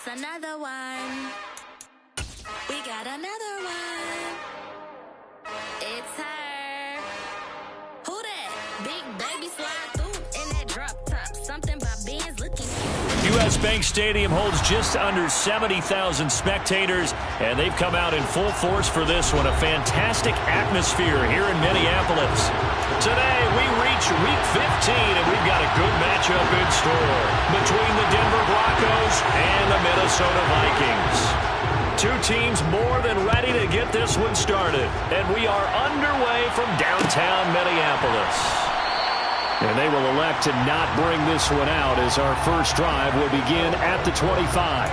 It's another one. We got another one. It's her. Who that? Big baby slide through in that drop top. Something by Benz looking. U.S. Bank Stadium holds just under 70,000 spectators, and they've come out in full force for this one. A fantastic atmosphere here in Minneapolis. Today, we reach Week 15, and we've got a good matchup in store between the Denver Broncos and the Minnesota Vikings. Two teams more than ready to get this one started, and we are underway from downtown Minneapolis. And they will elect to not bring this one out as our first drive will begin at the 25.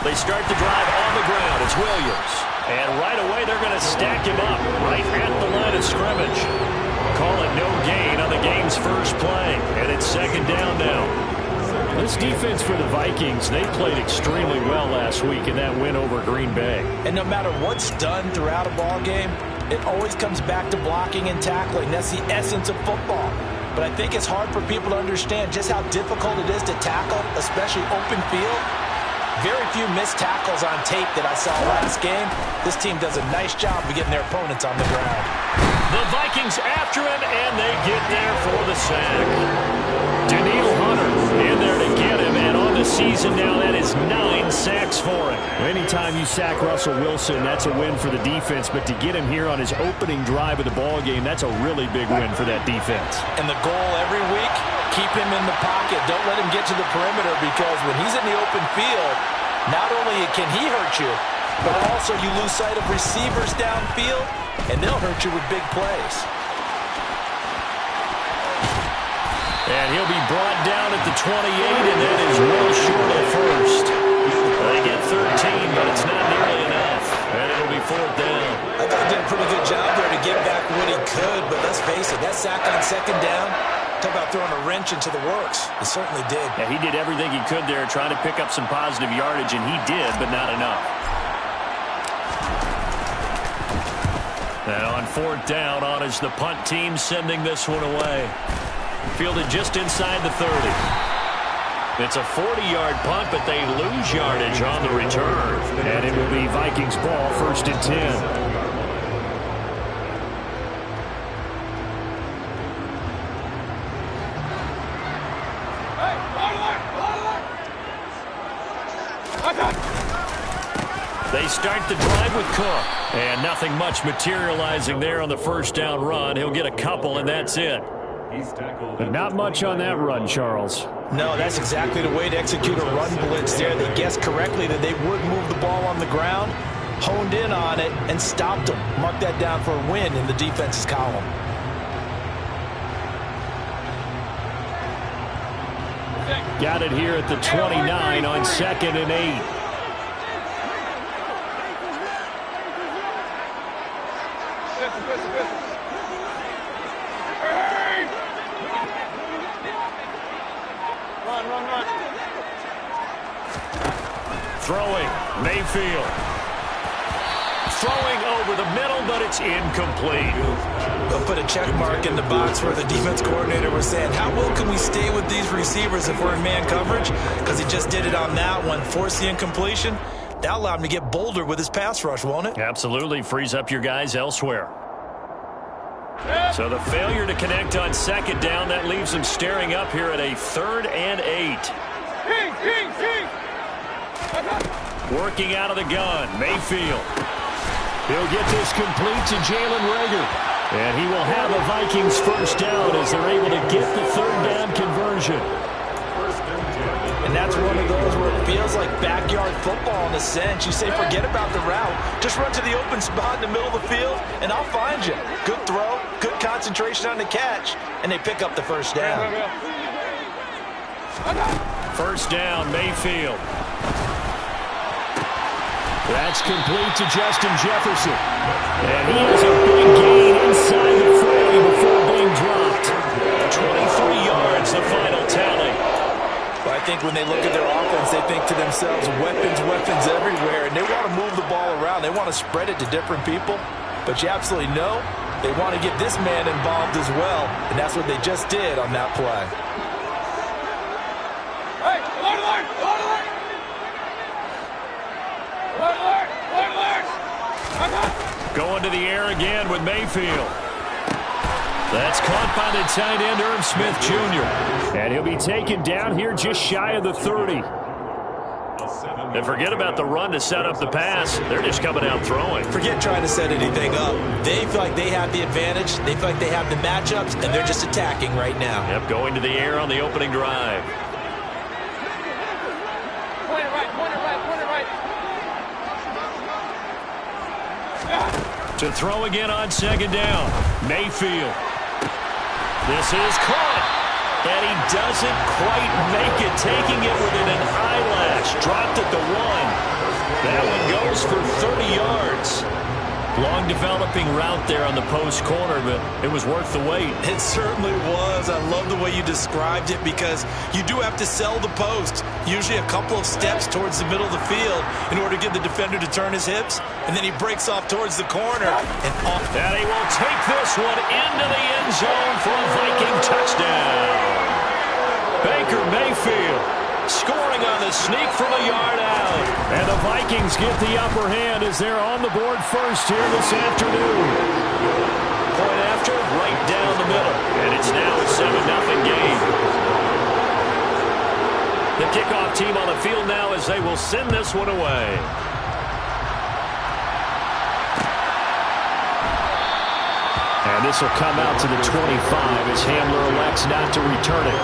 They start the drive on the ground. It's Williams. And right away, they're going to stack him up right at the line of scrimmage. Call it no gain on the game's first play. And it's second down now. This defense for the Vikings, they played extremely well last week in that win over Green Bay. And no matter what's done throughout a ball game, it always comes back to blocking and tackling. That's the essence of football. But I think it's hard for people to understand just how difficult it is to tackle, especially open field. Very few missed tackles on tape that I saw last game. This team does a nice job of getting their opponents on the ground. The Vikings after him, and they get there for the sack. Danielle Hunter in there to get him, and on the season now, that is 9 sacks for him. Anytime you sack Russell Wilson, that's a win for the defense, but to get him here on his opening drive of the ball game, that's a really big win for that defense. And the goal every week, keep him in the pocket. Don't let him get to the perimeter, because when he's in the open field, not only can he hurt you, but also you lose sight of receivers downfield, and they'll hurt you with big plays. And he'll be brought down at the 28, and that is well short of first. They get 13, but it's not nearly enough. And it'll be fourth down. I thought he did a pretty good job there to get back what he could, but let's face it, that sack on second down, talk about throwing a wrench into the works. He certainly did. Yeah, he did everything he could there, trying to pick up some positive yardage, and he did, but not enough. And on fourth down, on is the punt team sending this one away. Fielded just inside the 30. It's a 40-yard punt, but they lose yardage on the return. And it will be Vikings ball, first and 10. They start the drive with Cook. And nothing much materializing there on the first down run. He'll get a couple, and that's it. But not much on that run, Charles. No, that's exactly the way to execute a run blitz there. They guessed correctly that they would move the ball on the ground, honed in on it, and stopped them. Mark that down for a win in the defense's column. Got it here at the 29 on second and 8. Throwing, Mayfield. Throwing over the middle, but it's incomplete. They'll put a check mark in the box where the defense coordinator was saying, how well can we stay with these receivers if we're in man coverage? Because he just did it on that one, forced the incompletion. That allowed him to get bolder with his pass rush, won't it? Absolutely, frees up your guys elsewhere. So the failure to connect on second down, that leaves them staring up here at a 3rd and 8. Working out of the gun, Mayfield. He'll get this complete to Jalen Reagor. And he will have a Vikings first down as they're able to get the 3rd down conversion. And that's one of those where it feels like backyard football in a sense. You say forget about the route. Just run to the open spot in the middle of the field, and I'll find you. Good throw, good concentration on the catch, and they pick up the first down. First down, Mayfield. That's complete to Justin Jefferson. And he has a big gain inside the 40 before being dropped. 23 yards, the final tally. Well, I think when they look at their offense, they think to themselves, weapons, weapons everywhere, and they want to move the ball around. They want to spread it to different people. But you absolutely know they want to get this man involved as well, and that's what they just did on that play. Going to the air again with Mayfield. That's caught by the tight end, Irv Smith Jr. And he'll be taken down here just shy of the 30. And forget about the run to set up the pass. They're just coming out throwing. Forget trying to set anything up. They feel like they have the advantage. They feel like they have the matchups, and they're just attacking right now. Yep, going to the air on the opening drive. Point it right. To throw again on second down. Mayfield. This is caught. And he doesn't quite make it, taking it within an eyelash. Dropped at the 1. That one goes for 30 yards. Long developing route there on the post corner, but it was worth the wait. It certainly was. I love the way you described it because you do have to sell the post. Usually a couple of steps towards the middle of the field in order to get the defender to turn his hips, and then he breaks off towards the corner. And he will take this one into the end zone for a Viking touchdown. Baker Mayfield scoring on the sneak from a yard out. And the Vikings get the upper hand as they're on the board first here this afternoon. Point after, right down the middle. And it's now a 7-0 game. The kickoff team on the field now as they will send this one away. And this will come out to the 25 as Hamler elects not to return it.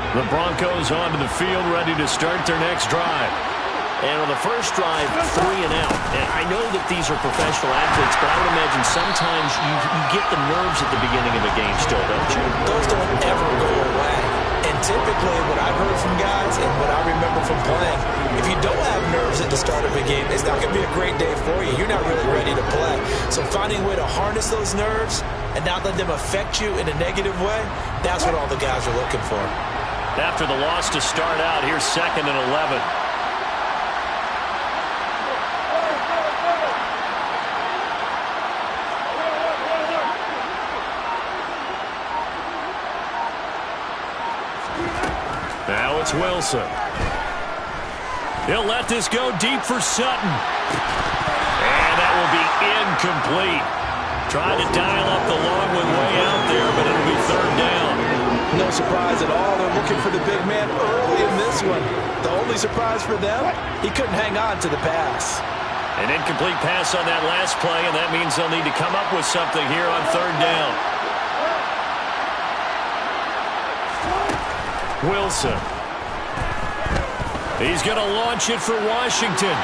The Broncos onto the field, ready to start their next drive. And on the first drive, 3 and out. And I know that these are professional athletes, but I would imagine sometimes you get the nerves at the beginning of a game still, don't you? Those don't ever go away. And typically what I've heard from guys and what I remember from playing, if you don't have nerves at the start of a game, it's not going to be a great day for you. You're not really ready to play. So finding a way to harness those nerves and not let them affect you in a negative way, that's what all the guys are looking for. After the loss to start out, here's 2nd and 11. Now it's Wilson. He'll let this go deep for Sutton. And that will be incomplete. Trying to dial up the long one way out there, but it'll be 3rd down. No surprise at all. They're looking for the big man early in this one. The only surprise for them, he couldn't hang on to the pass. An incomplete pass on that last play, and that means they'll need to come up with something here on 3rd down. Wilson. He's going to launch it for Washington.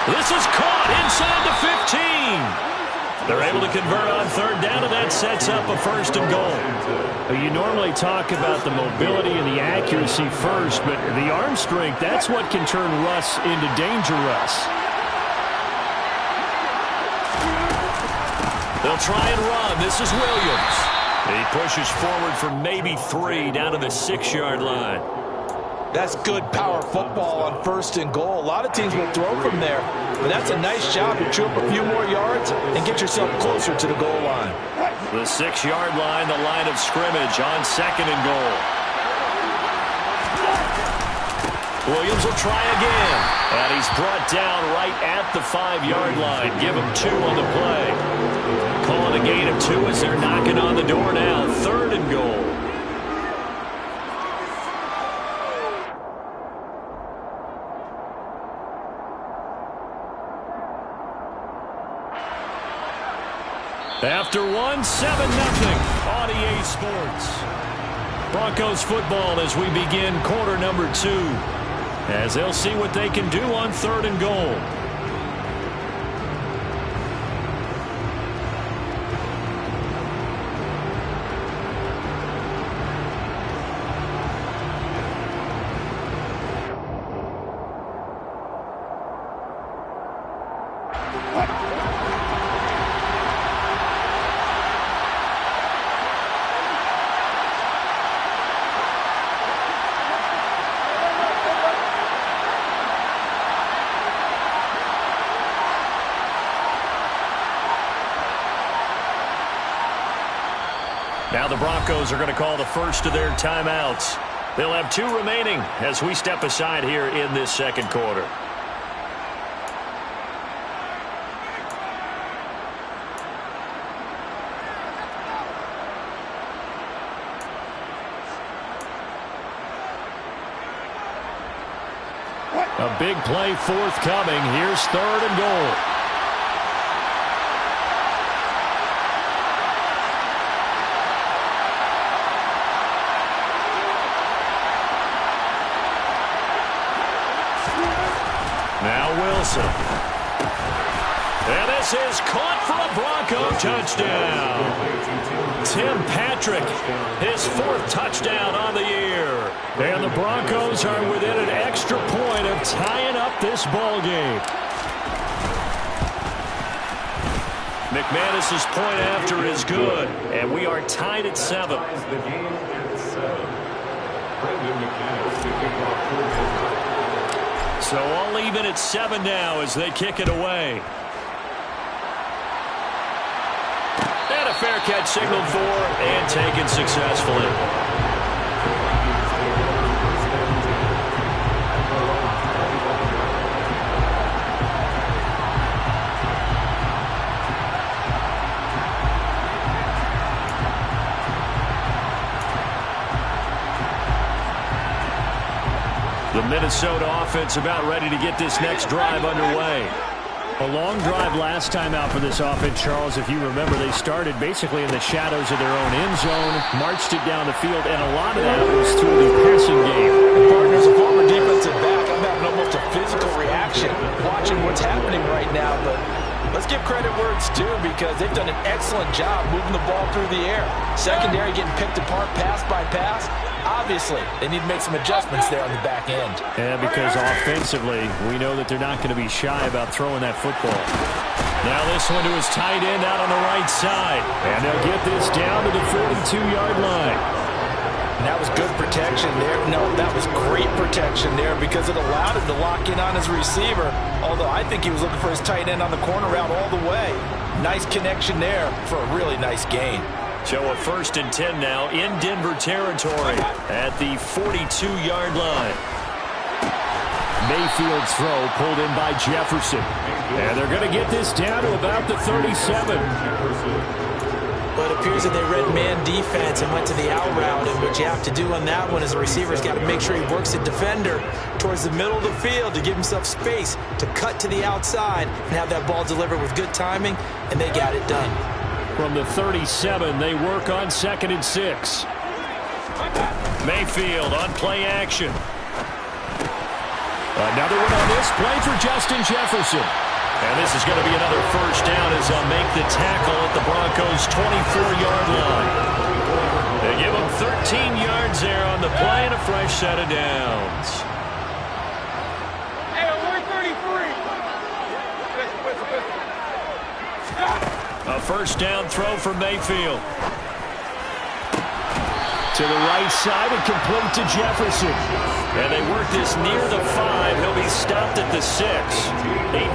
This is caught inside the 15. They're able to convert on 3rd down, and that sets up a 1st and goal. You normally talk about the mobility and the accuracy first, but the arm strength, that's what can turn Russ into danger Russ. They'll try and run. This is Williams. He pushes forward for maybe 3 down to the 6-yard line. That's good power football on 1st and goal. A lot of teams will throw from there, but that's a nice job to chew up a few more yards and get yourself closer to the goal line. The 6-yard line, the line of scrimmage on 2nd and goal. Williams will try again, and he's brought down right at the 5-yard line. Give him 2 on the play. Calling a gain of 2 as they're knocking on the door now. 3rd and goal. After one, 7-0 on EA Sports. Broncos football as we begin quarter number 2, as they'll see what they can do on 3rd and goal. Now the Broncos are going to call the first of their timeouts. They'll have 2 remaining as we step aside here in this second quarter. A big play forthcoming. Here's 3rd and goal. Now Wilson. And this is caught for a Bronco touchdown. Tim Patrick, his 4th touchdown on the year. And the Broncos are within an extra point of tying up this ball game. McManus's point after is good, and we are tied at 7. So all even at 7 now as they kick it away. And a fair catch signaled for and taken successfully. The Minnesota offense about ready to get this next drive underway. A long drive last time out for this offense, Charles. If you remember, they started basically in the shadows of their own end zone, marched it down the field, and a lot of that was through the passing game. And partners, a former defensive back, I'm having almost a physical reaction watching what's happening right now, but let's give credit where it's due because they've done an excellent job moving the ball through the air. Secondary getting picked apart pass by pass. Obviously, they need to make some adjustments there on the back end. And because offensively, we know that they're not going to be shy about throwing that football. Now this one to his tight end out on the right side. And they'll get this down to the 42-yard line. And that was good protection there. No, that was great protection there because it allowed him to lock in on his receiver, although I think he was looking for his tight end on the corner route all the way. Nice connection there for a really nice gain. So a 1st and 10 now in Denver territory at the 42-yard line. Mayfield's throw pulled in by Jefferson. And they're going to get this down to about the 37. Well, it appears that they read man defense and went to the out route. And what you have to do on that one is the receiver's got to make sure he works the defender towards the middle of the field to give himself space to cut to the outside and have that ball delivered with good timing, and they got it done. From the 37, they work on 2nd and 6. Mayfield on play action. Another one on this play for Justin Jefferson. And this is going to be another 1st down as they'll make the tackle at the Broncos' 24-yard line. They give them 13 yards there on the play and a fresh set of downs. A 1st down throw for Mayfield. To the right side and complete to Jefferson. And they work this near the 5. He'll be stopped at the 6.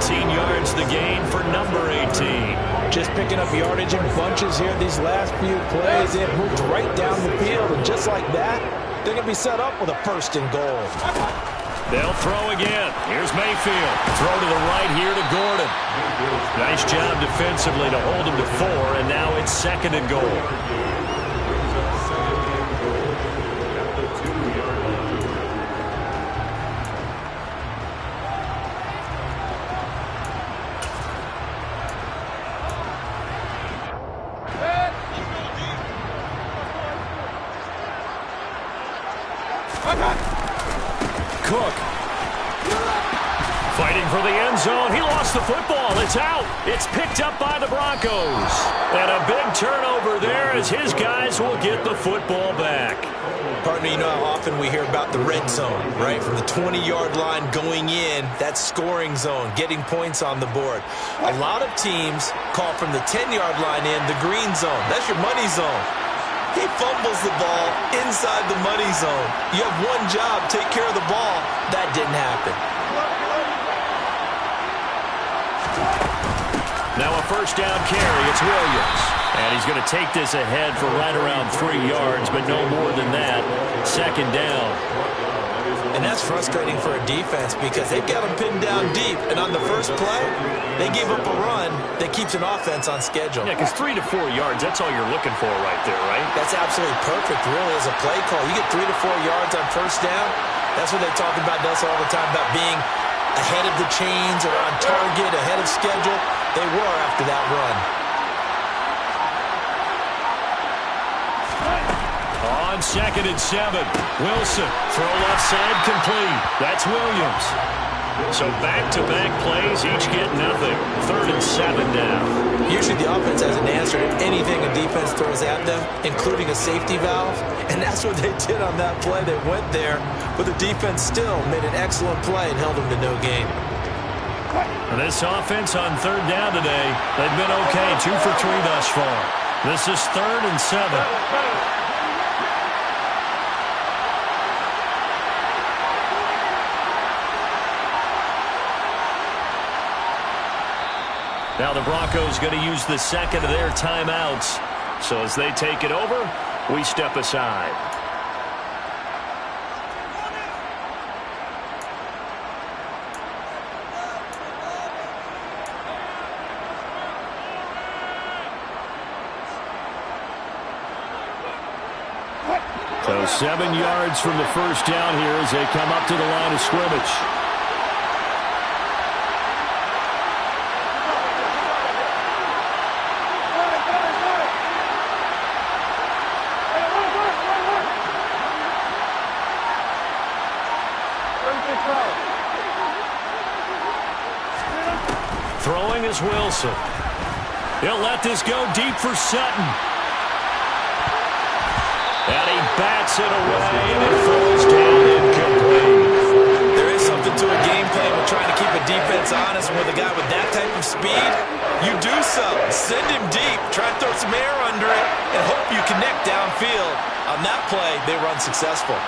18 yards the gain for number 18. Just picking up yardage in bunches here these last few plays. They have moved right down the field, and just like that, they're going to be set up with a 1st and goal. They'll throw again. Here's Mayfield. Throw to the right here to Gordon. Nice job defensively to hold him to 4, and now it's 2nd and goal. Cook. Fighting for the end zone. He lost the football. It's out. It's picked up by the Broncos. And a big turnover there as his guys will get the football back. Partner, you know how often we hear about the red zone, right? From the 20-yard line going in, that scoring zone, getting points on the board. A lot of teams call from the 10-yard line in the green zone. That's your money zone. He fumbles the ball inside the money zone. You have one job, take care of the ball. That didn't happen. Now a first down carry. It's Williams. And he's going to take this ahead for right around 3 yards, but no more than that. Second down. And that's frustrating for a defense because they've got them pinned down deep. And on the first play, they gave up a run that keeps an offense on schedule. Yeah, because 3 to 4 yards, that's all you're looking for right there, right? That's absolutely perfect, really, as a play call. You get 3 to 4 yards on first down. That's what they talk about us all the time, about being ahead of the chains or on target, ahead of schedule. They were after that run. On 2nd and 7, Wilson, throw left side, complete. That's Williams. So back-to-back plays, each get nothing. 3rd and 7 now. Usually the offense hasn't answered anything a defense throws at them, including a safety valve, and that's what they did on that play. They went there, but the defense still made an excellent play and held them to no gain. And this offense on 3rd down today, they've been okay, 2 for 3 thus far. This is 3rd and 7. Now the Broncos going to use the second of their timeouts. So as they take it over, we step aside. So 7 yards from the first down here as they come up to the line of scrimmage. Throwing is Wilson. He'll let this go deep for Sutton. And he bats it away, and it falls down incomplete. There is something to a game plan with trying to keep a defense honest. With a guy with that type of speed, you do so. Send him deep. Try and throw some air under it and hope you connect downfield. On that play, they run successful.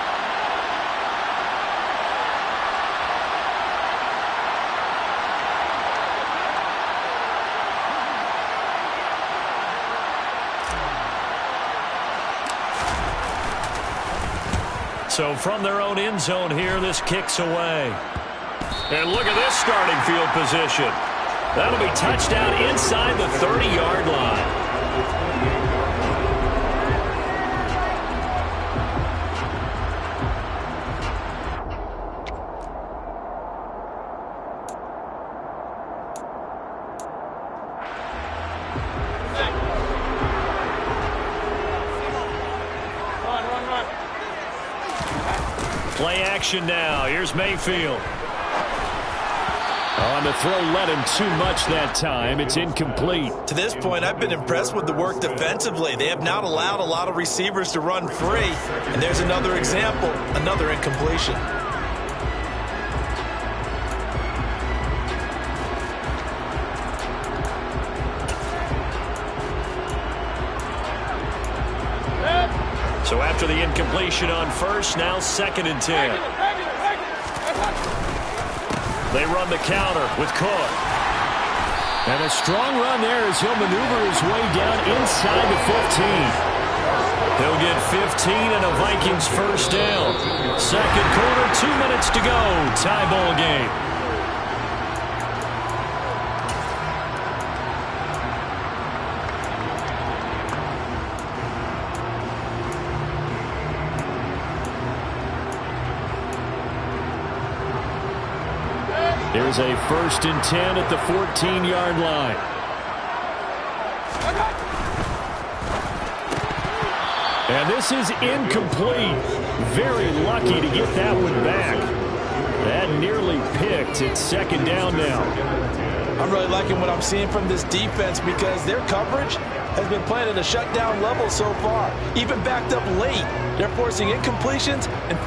So from their own end zone here, this kicks away. And look at this starting field position. That'll be touchdown inside the 30-yard line. Play action now. Here's Mayfield. On the throw, led him too much that time. It's incomplete. To this point, I've been impressed with the work defensively. They have not allowed a lot of receivers to run free. And there's another example, another incompletion. So after the incompletion on first, now 2nd and 10. They run the counter with Cook. And a strong run there as he'll maneuver his way down inside the 15. He'll get 15 and a Vikings first down. Second quarter, 2 minutes to go. Tie ball game. Here's a 1st and 10 at the 14-yard line. And this is incomplete. Very lucky to get that one back. That nearly picked. It's second down now. I'm really liking what I'm seeing from this defense because their coverage has been playing at a shutdown level so far. Even backed up late, they're forcing incompletions and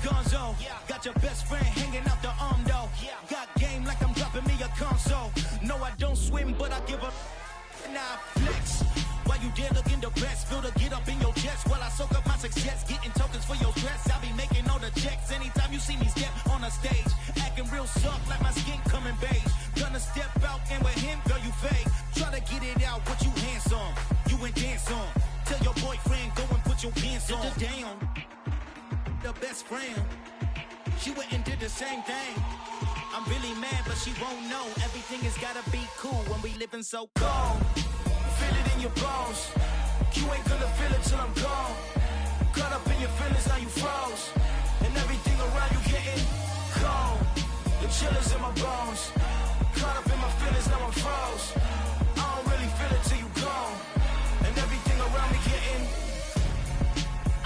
Gonzo, got your best friend hanging out the arm though. Got game like I'm dropping me a console. No, I don't swim, but I give a nah flex. While you there looking the best, feel the get up in your chest while I soak up my success, getting tokens for your stress. I be making all the checks anytime you see me step on a stage, acting real soft like my skin coming beige. Gonna step out and with him, girl, you fake. Try to get it out, but you handsome. You and dance on. Tell your boyfriend go and put your pants on. Down. The best friend, she went and did the same thing. I'm really mad, but she won't know. Everything has gotta be cool when we living so cold. Feel it in your bones. You ain't gonna feel it till I'm gone. Caught up in your feelings, now you froze. And everything around you getting cold. The chill is in my bones. Caught up in my feelings, now I'm froze. I don't really feel it till you gone. And everything around me getting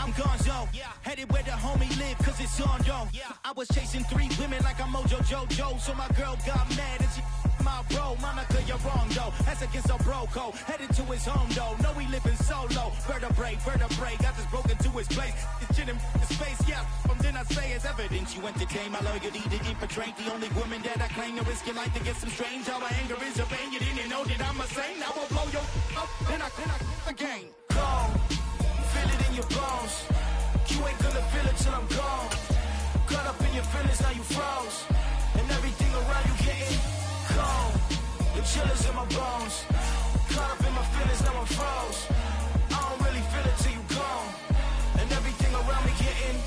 I'm Gonzo, headed where the homie live, cause it's on, yo. I was chasing 3 women like I'm Mojo Jojo, so my girl got mad and she my bro. Monica, you're wrong, though. That's against a bro code. Headed to his home, though. No, he living solo. Vertebrae, got this broken to his place. It's chin in his face, yeah. From then I say it's evidence you entertain my loyalty to infiltrate. The only woman that I claim to risk your life to get some strange. How my anger is a pain. You didn't know that I'm a saint. I will blow your up, then I again. Go. Feel it in your bones. You ain't gonna feel it till I'm gone. Caught up in your feelings, now you froze. And everything around you getting cold. The chill is in my bones. Caught up in my feelings, now I'm froze. I don't really feel it till you gone. And everything around me getting